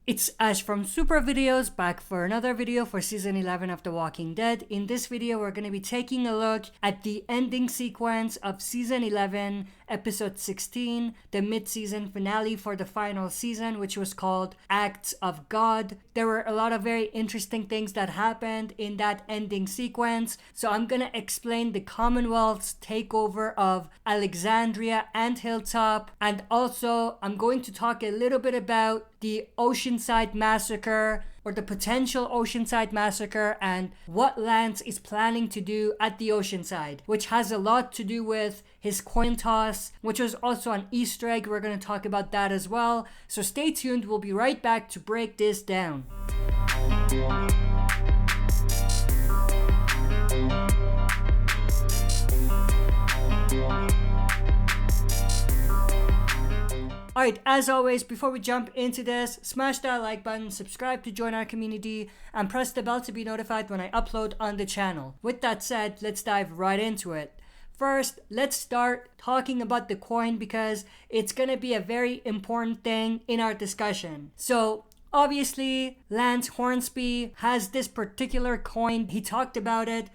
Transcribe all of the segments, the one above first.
It's Ash from Super Videos, back for another video for Season 11 of The Walking Dead. In this video, we're going to be taking a look at the ending sequence of Season 11, Episode 16, the mid-season finale for the final season, which was called Acts of God. There were a lot of very interesting things that happened in that ending sequence, so I'm going to explain the Commonwealth's takeover of Alexandria and Hilltop, and also I'm going to talk a little bit about the Oceanside Massacre, or the potential Oceanside Massacre, and what Lance is planning to do at the Oceanside, which has a lot to do with his coin toss, which was also an Easter egg. We're going to talk about that as well. So stay tuned, we'll be right back to break this down. Alright, as always, before we jump into this, smash that like button, subscribe to join our community, and press the bell to be notified when I upload on the channel. With that said, let's dive right into it. First, let's start talking about the coin because it's going to be a very important thing in our discussion. So, obviously, Lance Hornsby has this particular coin. He talked about it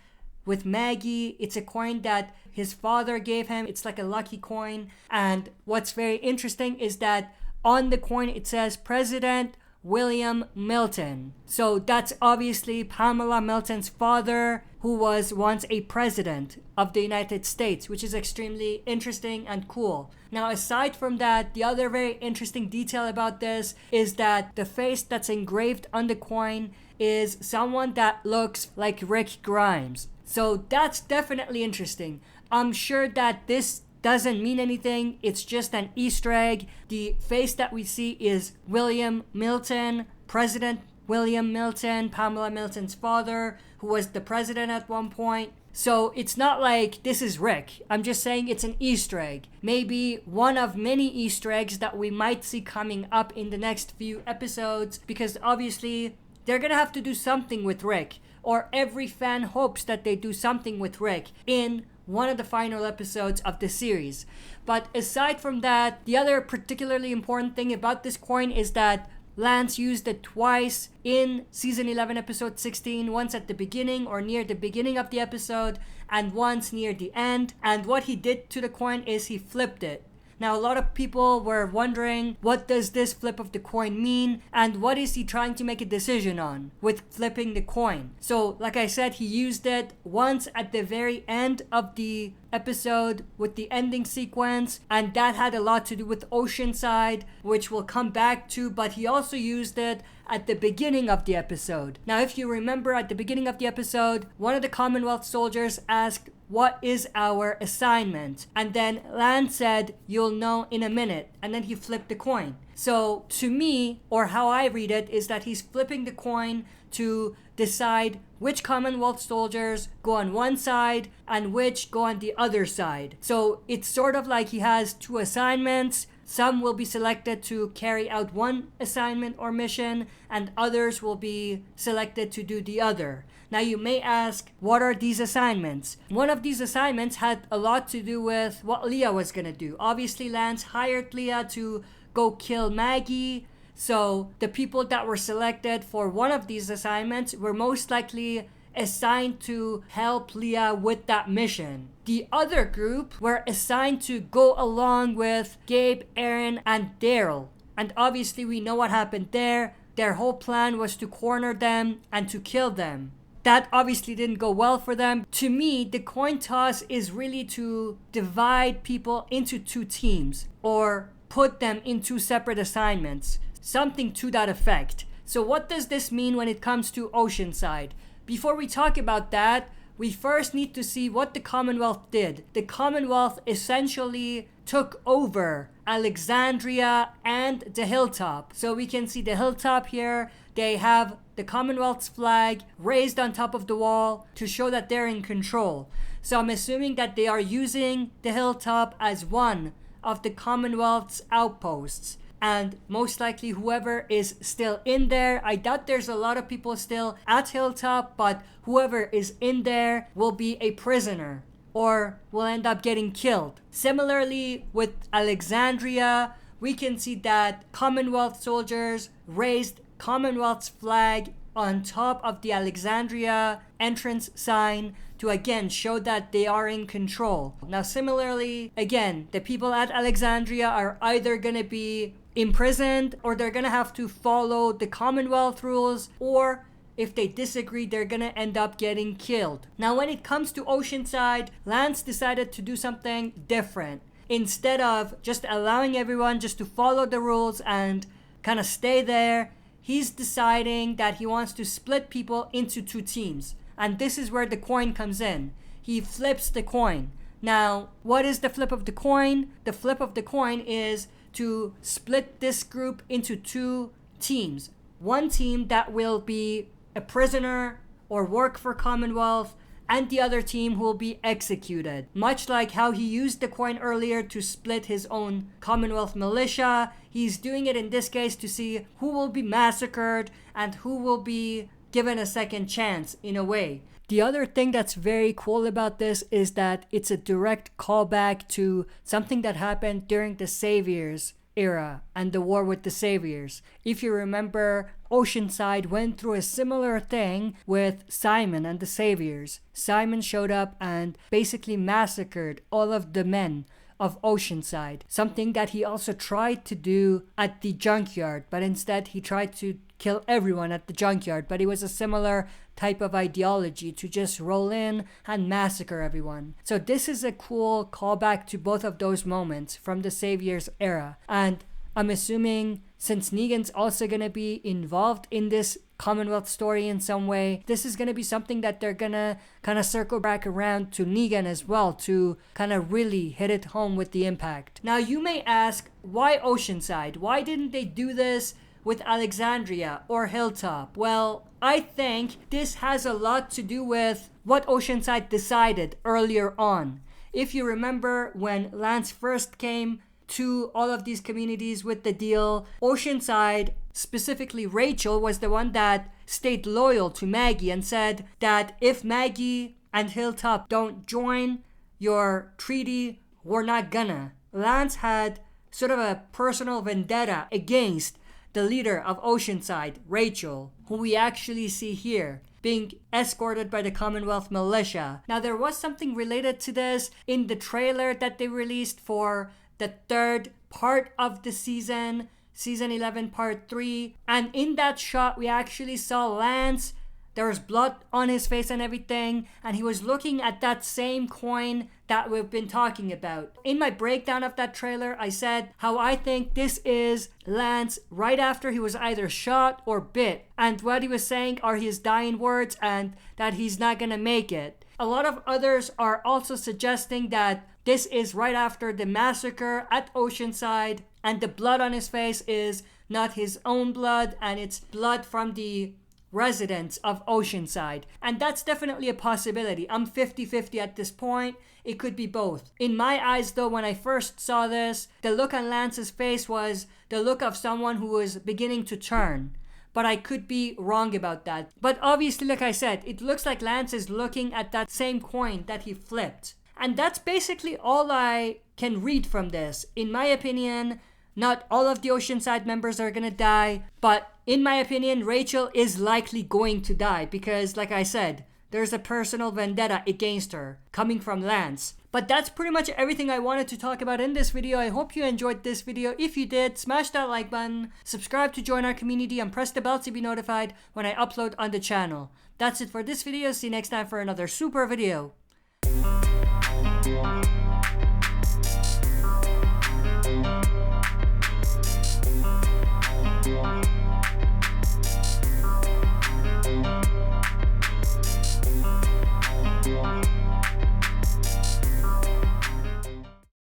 with Maggie. It's a coin that his father gave him. It's like a lucky coin. And what's very interesting is that on the coin it says President William Milton. So that's obviously Pamela Milton's father, who was once a president of the United States, which is extremely interesting and cool. Now, aside from that, the other very interesting detail about this is that the face that's engraved on the coin is someone that looks like Rick Grimes. So that's definitely interesting. I'm sure that this doesn't mean anything. It's just an Easter egg. The face that we see is William Milton, President William Milton, Pamela Milton's father, who was the president at one point. So it's not like this is Rick. I'm just saying it's an Easter egg. Maybe one of many Easter eggs that we might see coming up in the next few episodes, because obviously they're gonna have to do something with Rick, or every fan hopes that they do something with Rick in one of the final episodes of the series. But aside from that, the other particularly important thing about this coin is that Lance used it twice in Season 11, Episode 16, once at the beginning or near the beginning of the episode, and once near the end. And what he did to the coin is he flipped it. Now, a lot of people were wondering, what does this flip of the coin mean? And what is he trying to make a decision on with flipping the coin? So, like I said, he used it once at the very end of the episode with the ending sequence, and that had a lot to do with Oceanside, which we'll come back to, but he also used it at the beginning of the episode. Now, if you remember, at the beginning of the episode, one of the Commonwealth soldiers asked, "What is our assignment?" And then Lance said, "You'll know in a minute." And then he flipped the coin. So to me, or how I read it, is that he's flipping the coin to decide which Commonwealth soldiers go on one side and which go on the other side. So it's sort of like he has two assignments. Some will be selected to carry out one assignment or mission, and others will be selected to do the other. Now, you may ask, what are these assignments? One of these assignments had a lot to do with what Leah was gonna do. Obviously, Lance hired Leah to go kill Maggie. So the people that were selected for one of these assignments were most likely assigned to help Leah with that mission. The other group were assigned to go along with Gabe, Aaron, and Daryl. And obviously we know what happened there. Their whole plan was to corner them and to kill them. That obviously didn't go well for them. To me, the coin toss is really to divide people into two teams or put them in two separate assignments. Something to that effect. So what does this mean when it comes to Oceanside? Before we talk about that, we first need to see what the Commonwealth did. The Commonwealth essentially took over Alexandria and the Hilltop. So we can see the Hilltop here. They have the Commonwealth's flag raised on top of the wall to show that they're in control. So I'm assuming that they are using the Hilltop as one of the Commonwealth's outposts. And most likely whoever is still in there, I doubt there's a lot of people still at Hilltop, but whoever is in there will be a prisoner or will end up getting killed. Similarly with Alexandria, we can see that Commonwealth soldiers raised Commonwealth's flag on top of the Alexandria entrance sign to again show that they are in control. Now similarly, again, the people at Alexandria are either gonna be imprisoned or they're gonna have to follow the Commonwealth rules, or if they disagree, they're gonna end up getting killed. Now when it comes to Oceanside, Lance decided to do something different. Instead of just allowing everyone just to follow the rules and kind of stay there, he's deciding that he wants to split people into two teams. And this is where the coin comes in. He flips the coin. Now, what is the flip of the coin? The flip of the coin is to split this group into two teams. One team that will be a prisoner or work for Commonwealth, and the other team who will be executed. Much like how he used the coin earlier to split his own Commonwealth militia, he's doing it in this case to see who will be massacred and who will be given a second chance in a way. The other thing that's very cool about this is that it's a direct callback to something that happened during the Saviors era and the war with the Saviors. If you remember, Oceanside went through a similar thing with Simon and the Saviors. Simon showed up and basically massacred all of the men of Oceanside, something that he also tried to do at the junkyard, but instead he tried to kill everyone at the junkyard. But it was a similar type of ideology to just roll in and massacre everyone. So this is a cool callback to both of those moments from the Saviors era. And I'm assuming since Negan's also going to be involved in this Commonwealth story in some way, this is going to be something that they're going to kind of circle back around to Negan as well to kind of really hit it home with the impact. Now you may ask, why Oceanside? Why didn't they do this with Alexandria or Hilltop? Well, I think this has a lot to do with what Oceanside decided earlier on. If you remember when Lance first came to all of these communities with the deal, Oceanside, specifically Rachel, was the one that stayed loyal to Maggie and said that if Maggie and Hilltop don't join your treaty, we're not gonna. Lance had sort of a personal vendetta against the leader of Oceanside, Rachel, who we actually see here being escorted by the Commonwealth militia. Now there was something related to this in the trailer that they released for the third part of the season 11 part 3, and in that shot we actually saw Lance. There was blood on his face and everything, and he was looking at that same coin that we've been talking about. In my breakdown of that trailer, I said how I think this is Lance right after he was either shot or bit, and what he was saying are his dying words and that he's not gonna make it. A lot of others are also suggesting that this is right after the massacre at Oceanside, and the blood on his face is not his own blood, and it's blood from the residents of Oceanside. And that's definitely a possibility. I'm 50-50 at this point. It could be both. In my eyes though, when I first saw this, the look on Lance's face was the look of someone who was beginning to turn. But I could be wrong about that. But obviously, like I said, it looks like Lance is looking at that same coin that he flipped. And that's basically all I can read from this. In my opinion, not all of the Oceanside members are gonna die, but in my opinion, Rachel is likely going to die because, like I said, there's a personal vendetta against her coming from Lance. But that's pretty much everything I wanted to talk about in this video. I hope you enjoyed this video. If you did, smash that like button, subscribe to join our community, and press the bell to be notified when I upload on the channel. That's it for this video. See you next time for another super video.